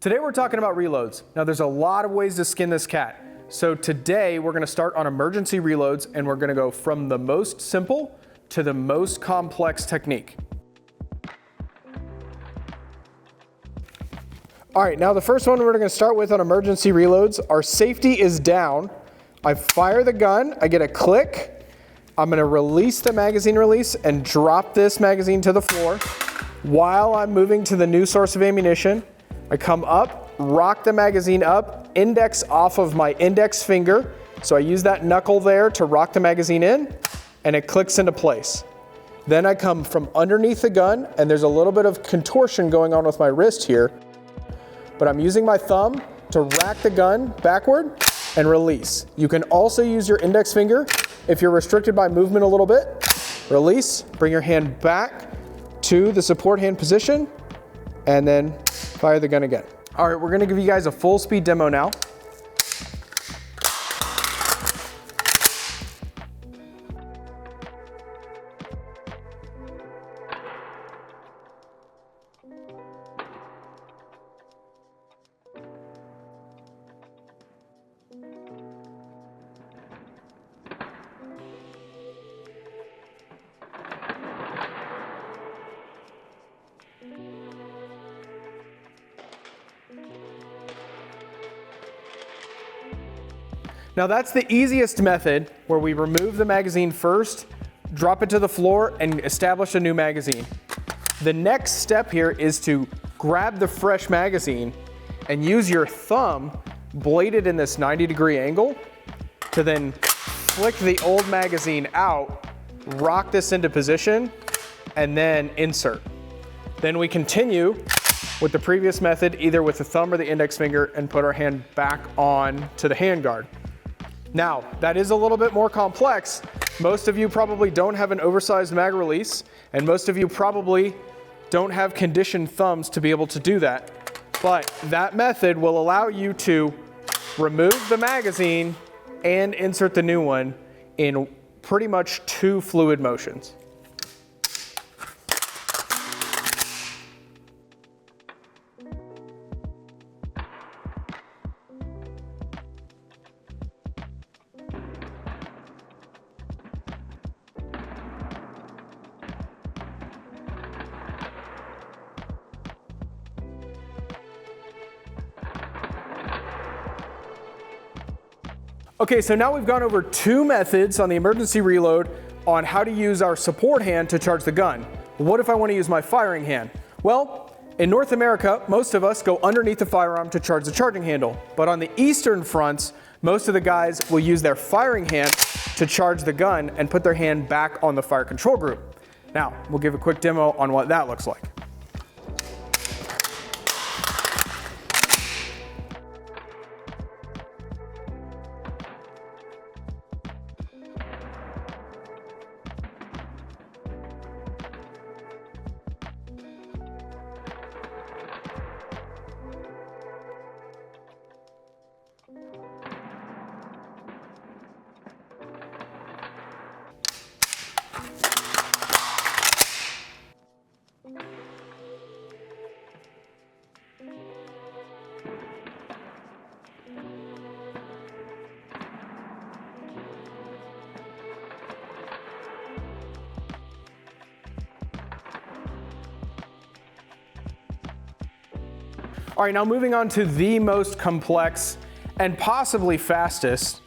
Today we're talking about reloads. Now there's a lot of ways to skin this cat. So today we're gonna start on emergency reloads and we're gonna go from the most simple to the most complex technique. All right, now the first one we're gonna start with on emergency reloads, our safety is down. I fire the gun, I get a click. I'm gonna release the magazine release and drop this magazine to the floor. While I'm moving to the new source of ammunition, I come up, rock the magazine up, index off of my index finger. So I use that knuckle there to rock the magazine in, and it clicks into place. Then I come from underneath the gun, and there's a little bit of contortion going on with my wrist here, but I'm using my thumb to rack the gun backward and release. You can also use your index finger if you're restricted by movement a little bit. Release, bring your hand back to the support hand position, and then fire the gun again. All right, we're gonna give you guys a full speed demo now. Now that's the easiest method, where we remove the magazine first, drop it to the floor, and establish a new magazine. The next step here is to grab the fresh magazine and use your thumb, bladed in this 90-degree angle, to then flick the old magazine out, rock this into position, and then insert. Then we continue with the previous method, either with the thumb or the index finger, and put our hand back on to the handguard. Now, that is a little bit more complex. Most of you probably don't have an oversized mag release, and most of you probably don't have conditioned thumbs to be able to do that. But that method will allow you to remove the magazine and insert the new one in pretty much 2 fluid motions. Okay, so now we've gone over 2 methods on the emergency reload on how to use our support hand to charge the gun. What if I want to use my firing hand? Well, in North America, most of us go underneath the firearm to charge the charging handle. But on the eastern fronts, most of the guys will use their firing hand to charge the gun and put their hand back on the fire control group. Now, we'll give a quick demo on what that looks like. All right, now moving on to the most complex and possibly fastest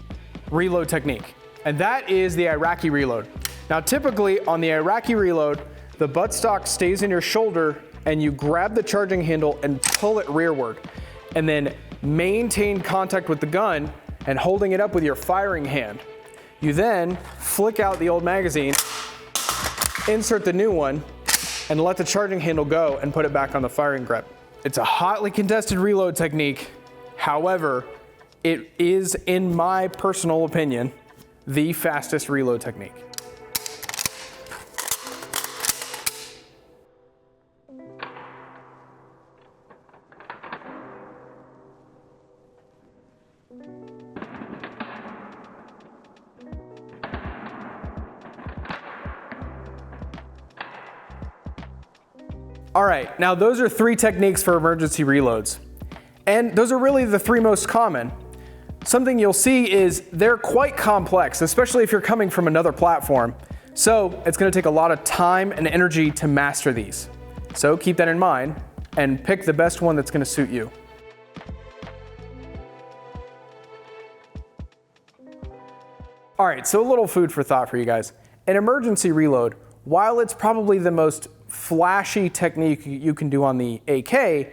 reload technique, and that is the Iraqi reload. Now, typically on the Iraqi reload, the buttstock stays in your shoulder and you grab the charging handle and pull it rearward, and then maintain contact with the gun and holding it up with your firing hand. You then flick out the old magazine, insert the new one, and let the charging handle go and put it back on the firing grip. It's a hotly contested reload technique. However, it is, in my personal opinion, the fastest reload technique. All right, now those are 3 techniques for emergency reloads. And those are really the three most common. Something you'll see is they're quite complex, especially if you're coming from another platform. So it's gonna take a lot of time and energy to master these. So keep that in mind and pick the best one that's gonna suit you. All right, so a little food for thought for you guys. An emergency reload, while it's probably the most flashy technique you can do on the AK,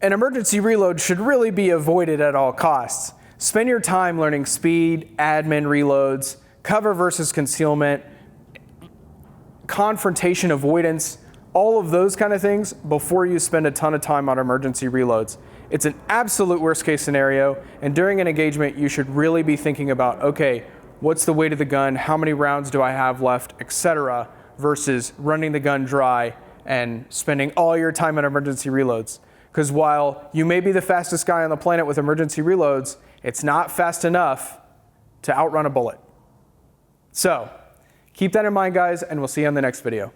an emergency reload should really be avoided at all costs. Spend your time learning speed, admin reloads, cover versus concealment, confrontation avoidance, all of those kind of things before you spend a ton of time on emergency reloads. It's an absolute worst case scenario, and during an engagement, you should really be thinking about, okay, what's the weight of the gun, how many rounds do I have left, etc., versus running the gun dry and spending all your time on emergency reloads. Because while you may be the fastest guy on the planet with emergency reloads, it's not fast enough to outrun a bullet. So keep that in mind, guys, and we'll see you on the next video.